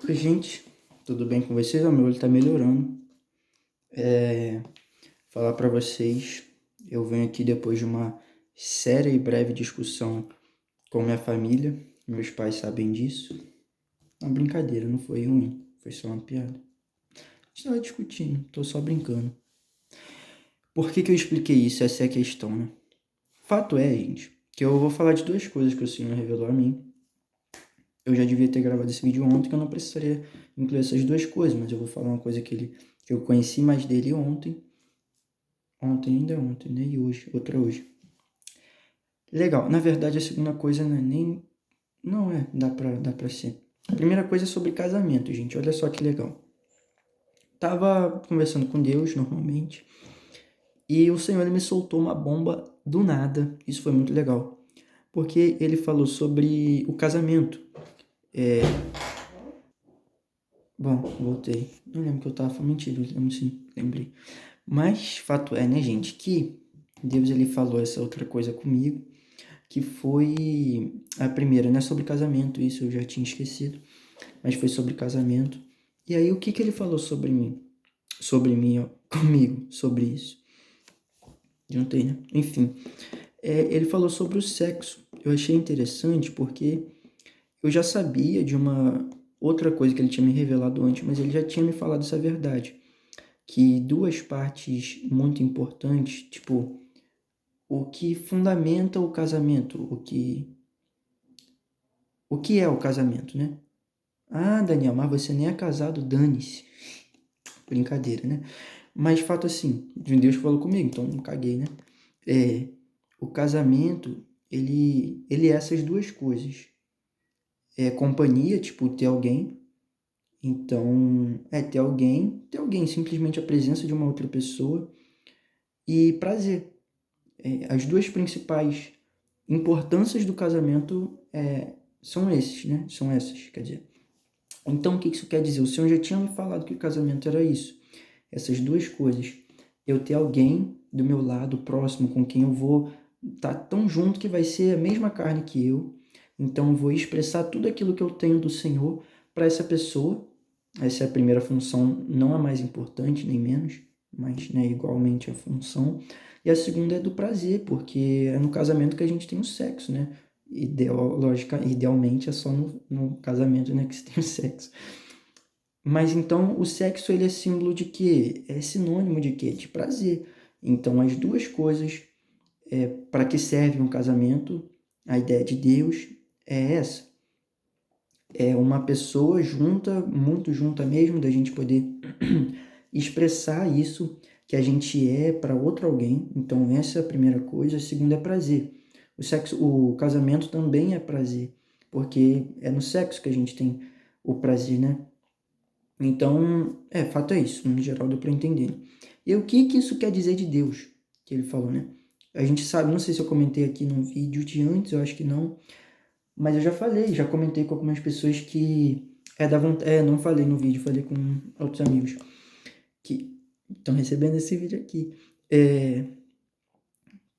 Oi, gente, tudo bem com vocês? O meu olho tá melhorando. É, Falar pra vocês, eu venho aqui depois de uma séria e breve discussão com minha família. Meus pais sabem disso. Uma brincadeira, não foi ruim, foi só uma piada. A gente tava discutindo, tô só brincando. Por que que eu expliquei isso? Essa é a questão, né? Fato é, gente, que eu vou falar de duas coisas que o Senhor revelou a mim. Eu já devia ter gravado esse vídeo ontem, que eu não precisaria incluir essas duas coisas, mas eu vou falar uma coisa que eu conheci mais dele ontem. Ontem, ainda é ontem, né? E hoje, outra hoje. Legal. Na verdade, a segunda coisa não é nem. Não é, dá pra ser. A primeira coisa é sobre casamento, gente. Olha só que legal. Tava conversando com Deus normalmente. E o Senhor ele me soltou uma bomba do nada. Isso foi muito legal. Porque ele falou sobre o casamento. Bom, voltei. Não lembro que eu tava falando mentira, lembro sim, lembrei. Mas fato é, né, gente, que Deus ele falou essa outra coisa comigo. Que foi a primeira, né, sobre casamento, isso eu já tinha esquecido, mas foi sobre casamento. E aí o que que ele falou sobre mim, ó, comigo, sobre isso? Juntei, né? Enfim, ele falou sobre o sexo. Eu achei interessante porque eu já sabia de uma outra coisa que ele tinha me revelado antes, mas ele já tinha me falado essa verdade, que duas partes muito importantes, tipo, o que fundamenta o casamento, o que é o casamento, né? Ah, Daniel, mas você nem é casado, dane-se. Brincadeira, né? Mas fato assim, Deus falou comigo, então não caguei, né? É, o casamento, ele é essas duas coisas. É companhia, tipo, ter alguém. Então, ter alguém, simplesmente a presença de uma outra pessoa. E prazer. As duas principais importâncias do casamento são esses, né? São essas, quer dizer. Então, o que isso quer dizer? O Senhor já tinha me falado que o casamento era isso. Essas duas coisas. Eu ter alguém do meu lado, próximo, com quem eu vou estar tão junto que vai ser a mesma carne que eu. Então, eu vou expressar tudo aquilo que eu tenho do Senhor para essa pessoa. Essa é a primeira função, não a mais importante, nem menos, mas né, igualmente a função. E a segunda é do prazer, porque é no casamento que a gente tem o sexo, né? Idealmente é só no casamento, né, que se tem o sexo. Mas então o sexo ele é símbolo de quê? É sinônimo de quê? De prazer. Então as duas coisas para que serve um casamento, a ideia de Deus é essa. É uma pessoa junta, muito junta mesmo, da gente poder expressar isso que a gente é para outro alguém. Então essa é a primeira coisa. A segunda é prazer. O casamento também é prazer, porque é no sexo que a gente tem o prazer, né? Então, fato é isso, no geral deu para entender. E o que que isso quer dizer de Deus, que ele falou, né? A gente sabe, não sei se eu comentei aqui no vídeo de antes, eu acho que não, mas eu já falei, já comentei com algumas pessoas que é da vontade, não falei no vídeo, falei com outros amigos que estão recebendo esse vídeo aqui,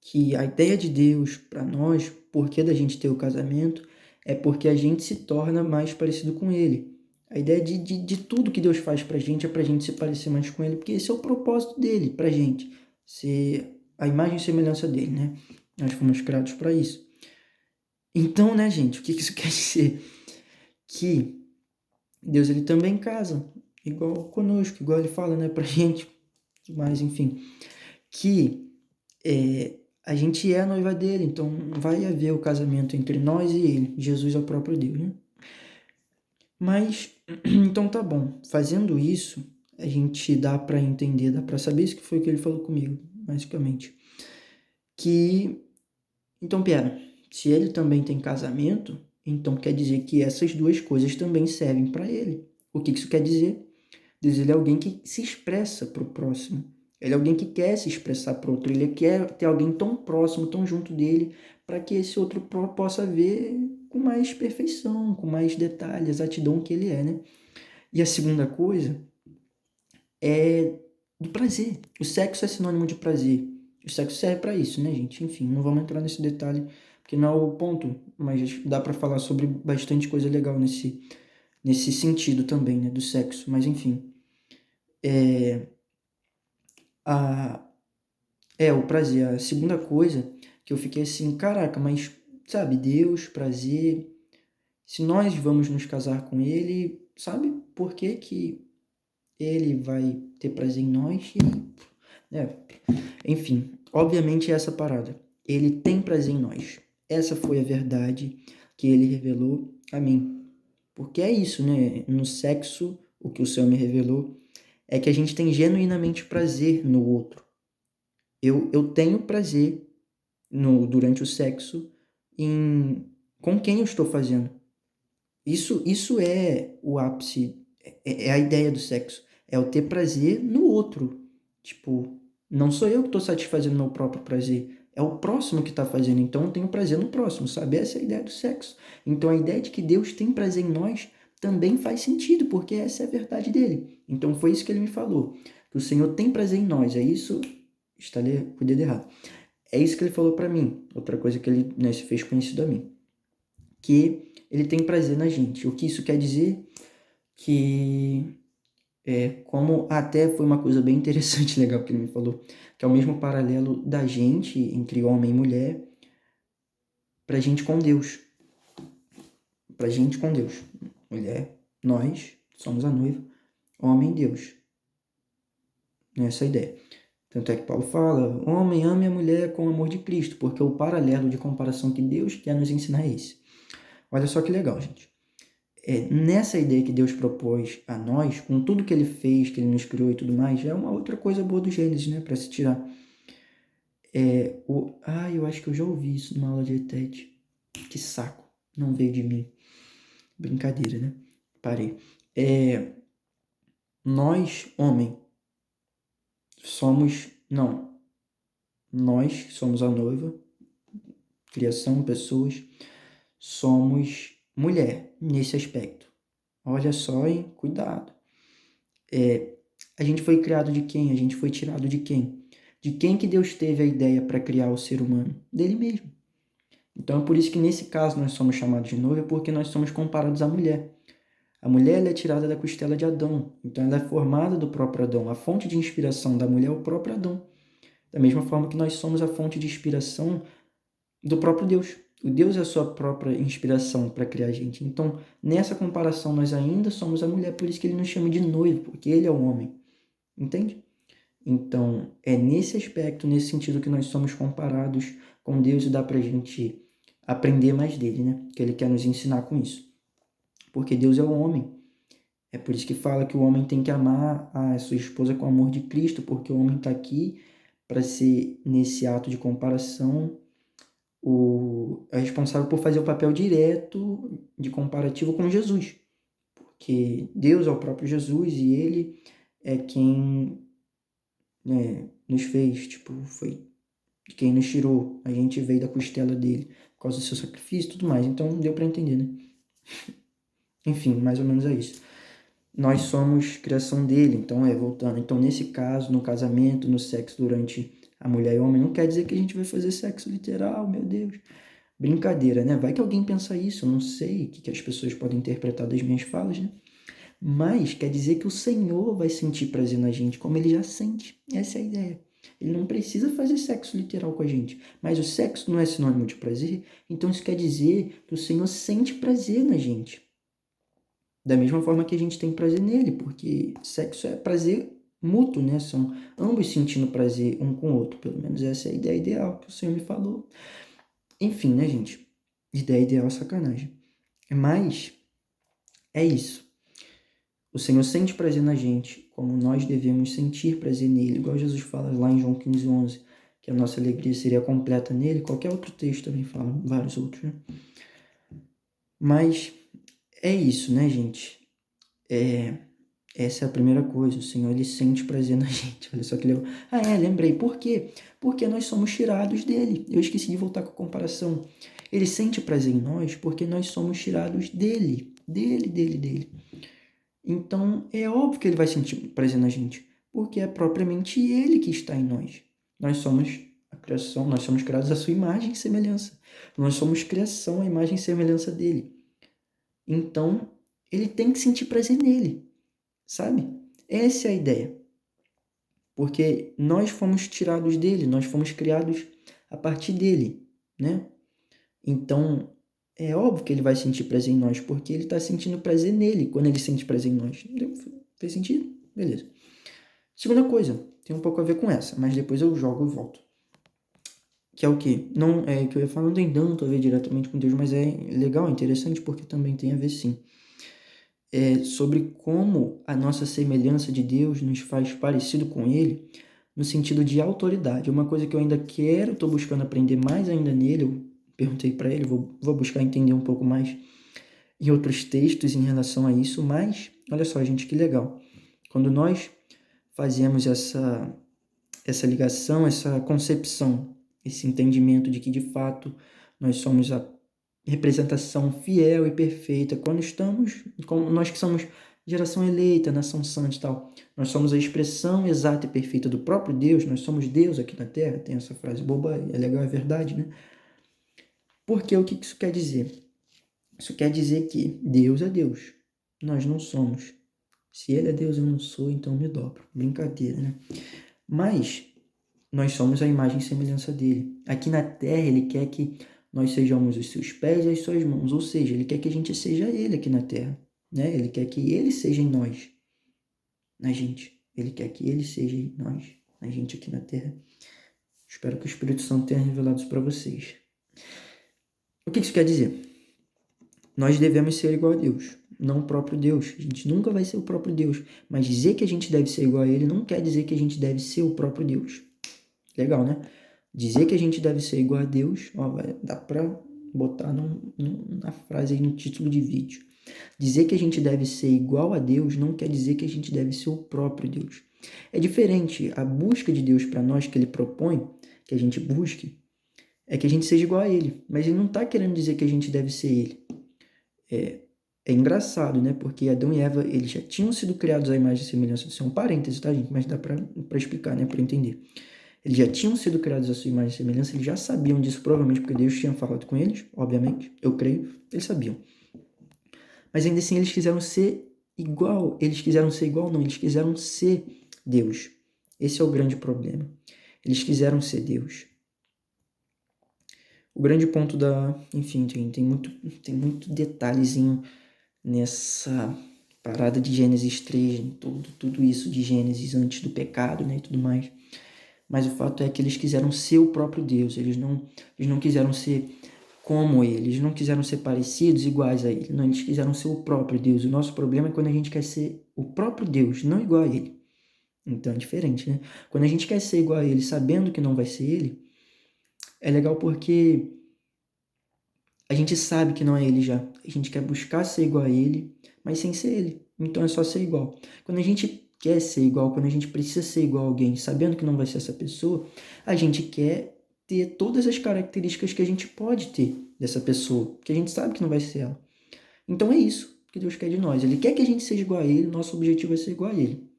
que a ideia de Deus para nós, por que da gente ter o casamento, é porque a gente se torna mais parecido com Ele. A ideia de tudo que Deus faz pra gente é pra gente se parecer mais com Ele, porque esse é o propósito dele pra gente, ser a imagem e semelhança dele, né? Nós fomos criados para isso. Então, né, gente, o que isso quer dizer? Que Deus ele também casa, igual conosco, igual ele fala, né, pra gente, mas enfim, que a gente é a noiva dele, então vai haver o casamento entre nós e ele. Jesus é o próprio Deus, né? Mas, então tá bom. Fazendo isso, a gente dá para entender, dá para saber isso que foi o que ele falou comigo, basicamente. Que, então, pera, se ele também tem casamento, então quer dizer que essas duas coisas também servem para ele. O que isso quer dizer? Deus ele é alguém que se expressa para o próximo. Ele é alguém que quer se expressar para o outro. Ele quer ter alguém tão próximo, tão junto dele, para que esse outro possa ver com mais perfeição, com mais detalhe, a exatidão que ele é, né? E a segunda coisa é do prazer. O sexo é sinônimo de prazer. O sexo serve para isso, né, gente? Enfim, não vamos entrar nesse detalhe, porque não é o ponto, mas dá para falar sobre bastante coisa legal nesse sentido também, né, do sexo. Mas enfim, é, a, o prazer. A segunda coisa que eu fiquei assim, caraca, mas sabe, Deus, prazer, se nós vamos nos casar com Ele, sabe por que que Ele vai ter prazer em nós? Enfim, obviamente é essa parada. Ele tem prazer em nós. Essa foi a verdade que Ele revelou a mim. Porque é isso, né? No sexo, o que o Senhor me revelou é que a gente tem genuinamente prazer no outro. Eu tenho prazer durante o sexo com quem eu estou fazendo. Isso é o ápice, é a ideia do sexo. É o ter prazer no outro. Tipo, não sou eu que estou satisfazendo meu próprio prazer. É o próximo que está fazendo. Então eu tenho prazer no próximo, sabe? Essa é a ideia do sexo. Então a ideia de que Deus tem prazer em nós também faz sentido, porque essa é a verdade dele. Então foi isso que ele me falou. Que o Senhor tem prazer em nós. É isso. Estalei o dedo errado. É isso que ele falou para mim. Outra coisa que ele, né, se fez conhecido a mim. Que ele tem prazer na gente. O que isso quer dizer? Que como até foi uma coisa bem interessante, legal que ele me falou, que é o mesmo paralelo da gente entre homem e mulher pra gente com Deus. Pra gente com Deus. Mulher, nós somos a noiva, homem, Deus. Essa é a ideia. Tanto é que Paulo fala, homem, ame a mulher com o amor de Cristo, porque o paralelo de comparação que Deus quer nos ensinar é esse. Olha só que legal, gente. Nessa ideia que Deus propôs a nós, com tudo que Ele fez, que Ele nos criou e tudo mais, é uma outra coisa boa do Gênesis, né? Para se tirar. Eu acho que eu já ouvi isso numa aula de ETED. Que saco. Não veio de mim. Brincadeira, né? Parei. Nós, homem, somos... Não. Nós somos a noiva, criação, pessoas, somos mulher nesse aspecto. Olha só, hein? Cuidado. A gente foi criado de quem? A gente foi tirado de quem? De quem que Deus teve a ideia para criar o ser humano? Dele mesmo. Então é por isso que nesse caso nós somos chamados de noiva, porque nós somos comparados à mulher. A mulher ela é tirada da costela de Adão, então ela é formada do próprio Adão. A fonte de inspiração da mulher é o próprio Adão. Da mesma forma que nós somos a fonte de inspiração do próprio Deus. O Deus é a sua própria inspiração para criar a gente. Então, nessa comparação, nós ainda somos a mulher, por isso que ele nos chama de noivo, porque ele é o homem. Entende? Então, é nesse aspecto, nesse sentido que nós somos comparados com Deus e dá pra gente aprender mais dele, né? Que ele quer nos ensinar com isso. Porque Deus é o homem. É por isso que fala que o homem tem que amar a sua esposa com o amor de Cristo, porque o homem está aqui para ser, nesse ato de comparação, é responsável por fazer o papel direto de comparativo com Jesus. Porque Deus é o próprio Jesus e ele é quem nos fez, tipo, foi de quem nos tirou. A gente veio da costela dele por causa do seu sacrifício e tudo mais. Então deu para entender, né? Enfim, mais ou menos é isso. Nós somos criação dele, então voltando. Então nesse caso, no casamento, no sexo durante a mulher e o homem, não quer dizer que a gente vai fazer sexo literal, meu Deus. Brincadeira, né? Vai que alguém pensa isso, eu não sei o que as pessoas podem interpretar das minhas falas, né? Mas quer dizer que o Senhor vai sentir prazer na gente, como ele já sente. Essa é a ideia. Ele não precisa fazer sexo literal com a gente. Mas o sexo não é sinônimo de prazer, então isso quer dizer que o Senhor sente prazer na gente. Da mesma forma que a gente tem prazer nele, porque sexo é prazer mútuo, né? São ambos sentindo prazer um com o outro. Pelo menos essa é a ideia ideal que o Senhor me falou. Enfim, né, gente? Ideia ideal é sacanagem. Mas é isso. O Senhor sente prazer na gente, como nós devemos sentir prazer nele. Igual Jesus fala lá em João 15:11, que a nossa alegria seria completa nele. Qualquer outro texto também fala, vários outros, né? Mas é isso, né, gente? Essa é a primeira coisa. O Senhor, ele sente prazer na gente. Olha só que legal. Lembrei. Por quê? Porque nós somos tirados dele. Eu esqueci de voltar com a comparação. Ele sente prazer em nós porque nós somos tirados dele. Dele. Então, é óbvio que ele vai sentir prazer na gente, porque é propriamente ele que está em nós. Nós somos a criação, nós somos criados à sua imagem e semelhança. Nós somos criação, a imagem e semelhança dele. Então, ele tem que sentir prazer nele, sabe? Essa é a ideia. Porque nós fomos tirados dele, nós fomos criados a partir dele, né? Então, é óbvio que ele vai sentir prazer em nós, porque ele está sentindo prazer nele quando ele sente prazer em nós. Fez sentido? Beleza. Segunda coisa, tem um pouco a ver com essa, mas depois eu jogo e volto. Que é o quê? Não, é que eu ia falar, não tem tanto a ver diretamente com Deus, mas é legal, interessante, porque também tem a ver sim. É sobre como a nossa semelhança de Deus nos faz parecido com Ele, no sentido de autoridade. Uma coisa que eu ainda quero, estou buscando aprender mais ainda nele, eu perguntei para ele, vou buscar entender um pouco mais em outros textos em relação a isso, mas olha só, gente, que legal. Quando nós fazemos essa ligação, essa concepção, esse entendimento de que de fato nós somos a representação fiel e perfeita, quando estamos, como nós que somos geração eleita, nação santa e tal, nós somos a expressão exata e perfeita do próprio Deus, nós somos Deus aqui na Terra, tem essa frase boba, é legal, é verdade, né? Porque o que isso quer dizer? Isso quer dizer que Deus é Deus, nós não somos. Se Ele é Deus, eu não sou, então me dobro. Brincadeira, né? Mas nós somos a imagem e semelhança dele. Aqui na Terra, Ele quer que nós sejamos os seus pés e as suas mãos, ou seja, Ele quer que a gente seja Ele aqui na Terra, né? Ele quer que Ele seja em nós, na gente. Ele quer que Ele seja em nós, na gente aqui na Terra. Espero que o Espírito Santo tenha revelado isso para vocês. O que isso quer dizer? Nós devemos ser igual a Deus, não o próprio Deus. A gente nunca vai ser o próprio Deus, mas dizer que a gente deve ser igual a Ele não quer dizer que a gente deve ser o próprio Deus. Legal, né? Dizer que a gente deve ser igual a Deus, ó, dá pra botar na frase aí no título de vídeo. Dizer que a gente deve ser igual a Deus não quer dizer que a gente deve ser o próprio Deus. É diferente. A busca de Deus para nós que Ele propõe, que a gente busque, é que a gente seja igual a Ele. Mas Ele não está querendo dizer que a gente deve ser Ele. É engraçado, né? Porque Adão e Eva, eles já tinham sido criados à imagem e semelhança do Senhor. Um parênteses, tá, gente? Mas dá para explicar, né? Para entender. Eles já tinham sido criados à sua imagem e semelhança, eles já sabiam disso, provavelmente porque Deus tinha falado com eles, obviamente, eu creio, eles sabiam. Mas ainda assim eles quiseram ser igual, não, eles quiseram ser Deus. Esse é o grande problema. Eles quiseram ser Deus. O grande ponto enfim, tem muito detalhezinho nessa parada de Gênesis 3, tudo isso de Gênesis antes do pecado, né, e tudo mais. Mas o fato é que eles quiseram ser o próprio Deus, eles não quiseram ser como ele, eles não quiseram ser parecidos, iguais a ele, não, eles quiseram ser o próprio Deus. O nosso problema é quando a gente quer ser o próprio Deus, não igual a ele. Então é diferente, né? Quando a gente quer ser igual a ele, sabendo que não vai ser ele, é legal porque a gente sabe que não é ele já. A gente quer buscar ser igual a ele, mas sem ser ele. Então é só ser igual. Quando a gente quer ser igual, quando a gente precisa ser igual a alguém, sabendo que não vai ser essa pessoa, a gente quer ter todas as características que a gente pode ter dessa pessoa, que a gente sabe que não vai ser ela. Então é isso que Deus quer de nós. Ele quer que a gente seja igual a ele, nosso objetivo é ser igual a ele.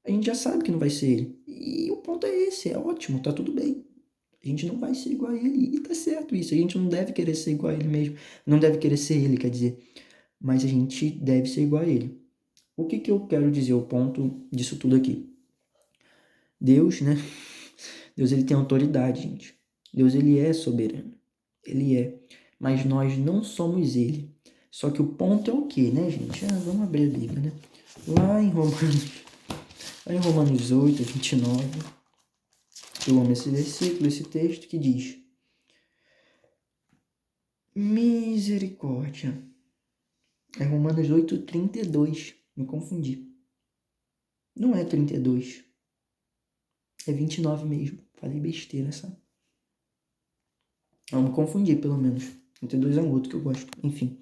A gente já sabe que não vai ser ele. E o ponto é esse, é ótimo, tá tudo bem. A gente não vai ser igual a ele, e tá certo isso. A gente não deve querer ser igual a ele mesmo. Não deve querer ser ele, quer dizer. Mas a gente deve ser igual a ele. O que eu quero dizer, o ponto disso tudo aqui? Deus, né? Deus, ele tem autoridade, gente. Deus, ele é soberano. Ele é. Mas nós não somos ele. Só que o ponto é o quê, né, gente? Vamos abrir a Bíblia, né? Lá em Romanos 8, 29, eu amo esse versículo, esse texto que diz: misericórdia. É Romanos 8, 32. Me confundi. Não é 32. É 29 mesmo. Falei besteira, sabe? Não me confundi, pelo menos. 32 é um outro que eu gosto. Enfim.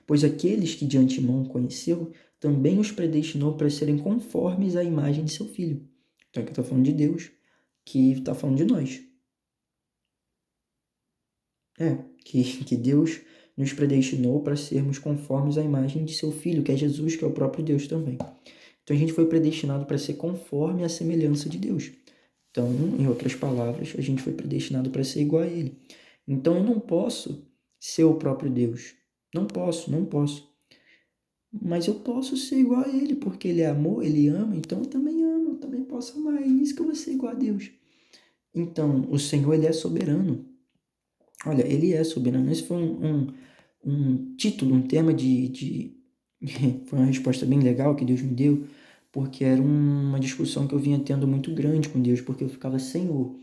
Pois aqueles que de antemão conheceu, também os predestinou para serem conformes à imagem de seu Filho. Então aqui está falando de Deus, que está falando de nós. Que Deus nos predestinou para sermos conformes à imagem de seu Filho, que é Jesus, que é o próprio Deus também. Então a gente foi predestinado para ser conforme à semelhança de Deus. Então, em outras palavras, a gente foi predestinado para ser igual a Ele. Então eu não posso ser o próprio Deus. Não posso. Mas eu posso ser igual a ele, porque ele é amor, ele ama, então eu também amo, eu também posso amar. É isso que eu vou ser igual a Deus. Então, o Senhor, ele é soberano. Olha, ele é soberano. Esse foi um título, um tema foi uma resposta bem legal que Deus me deu, porque era uma discussão que eu vinha tendo muito grande com Deus, porque eu ficava, Senhor,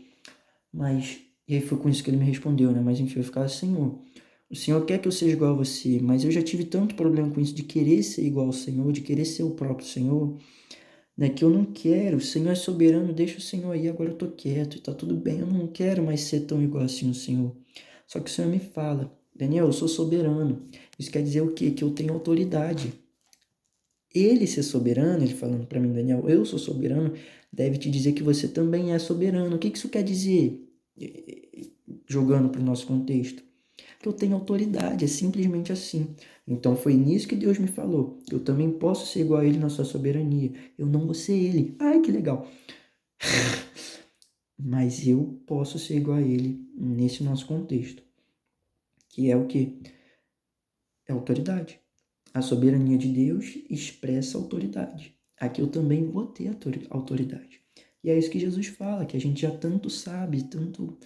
mas... E aí foi com isso que ele me respondeu, né? Mas enfim, eu ficava, Senhor, o Senhor quer que eu seja igual a você, mas eu já tive tanto problema com isso de querer ser igual ao Senhor, de querer ser o próprio Senhor, né? Que eu não quero. O Senhor é soberano, deixa o Senhor aí, agora eu tô quieto e tá tudo bem. Eu não quero mais ser tão igual assim ao Senhor. Só que o Senhor me fala, Daniel, eu sou soberano. Isso quer dizer o quê? Que eu tenho autoridade. Ele ser soberano, ele falando para mim, Daniel, eu sou soberano, deve te dizer que você também é soberano. O que isso quer dizer? Jogando para o nosso contexto. Que eu tenho autoridade, é simplesmente assim. Então foi nisso que Deus me falou. Eu também posso ser igual a ele na sua soberania. Eu não vou ser ele. Ai, que legal. Mas eu posso ser igual a ele nesse nosso contexto. Que é o quê? É autoridade. A soberania de Deus expressa autoridade. Aqui eu também vou ter autoridade. E é isso que Jesus fala, que a gente já tanto sabe, tanto,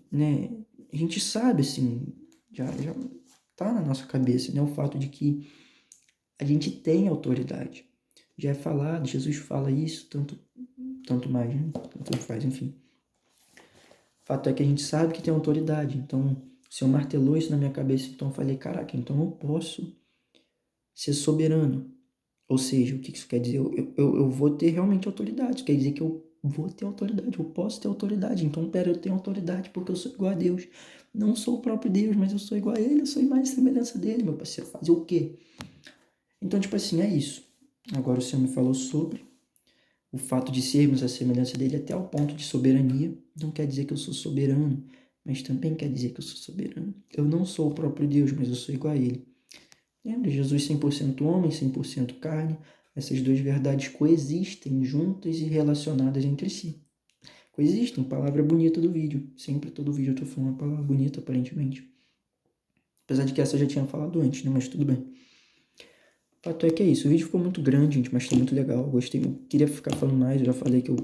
né? A gente sabe, assim, já tá na nossa cabeça, né? O fato de que a gente tem autoridade. Já é falado, Jesus fala isso, tanto mais, né? Tanto faz, enfim. O fato é que a gente sabe que tem autoridade. Então, o Senhor martelou isso na minha cabeça, então eu falei, caraca, então eu posso ser soberano. Ou seja, o que isso quer dizer? Eu vou ter realmente autoridade. Quer dizer que eu vou ter autoridade, eu posso ter autoridade. Então, pera, eu tenho autoridade porque eu sou igual a Deus. Não sou o próprio Deus, mas eu sou igual a Ele, eu sou imagem e semelhança dele, meu parceiro. Fazer o quê? Então, tipo assim, é isso. Agora o Senhor me falou sobre o fato de sermos a semelhança dele até o ponto de soberania. Não quer dizer que eu sou soberano, mas também quer dizer que eu sou soberano. Eu não sou o próprio Deus, mas eu sou igual a ele. Lembra? Jesus 100% homem, 100% carne. Essas duas verdades coexistem juntas e relacionadas entre si. Coexistem, palavra bonita do vídeo. Sempre todo vídeo eu tô falando uma palavra bonita, aparentemente. Apesar de que essa eu já tinha falado antes, né? Mas tudo bem. O fato é que é isso. O vídeo ficou muito grande, gente, mas tá muito legal. Eu gostei. Eu queria ficar falando mais. Eu já falei que eu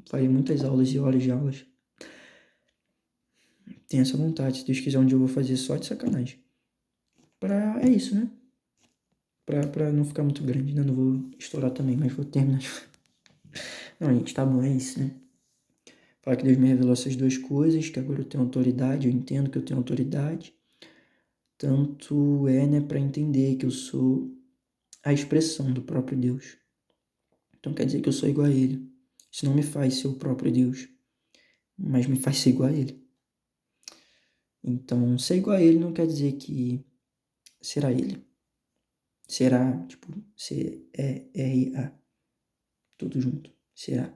farei muitas aulas e horas de aulas. Tenho essa vontade. Se Deus quiser, um dia eu vou fazer só de sacanagem. É isso, né? Pra não ficar muito grande, né? Não vou estourar também, mas vou terminar. Não, gente, tá bom, é isso, né? Falar que Deus me revelou essas duas coisas, que agora eu tenho autoridade, eu entendo que eu tenho autoridade. Tanto é, né, pra entender que eu sou a expressão do próprio Deus. Então quer dizer que eu sou igual a Ele. Isso não me faz ser o próprio Deus, mas me faz ser igual a Ele. Então, ser igual a Ele não quer dizer que será Ele. Será, tipo, C-E-R-A. Tudo junto. Será.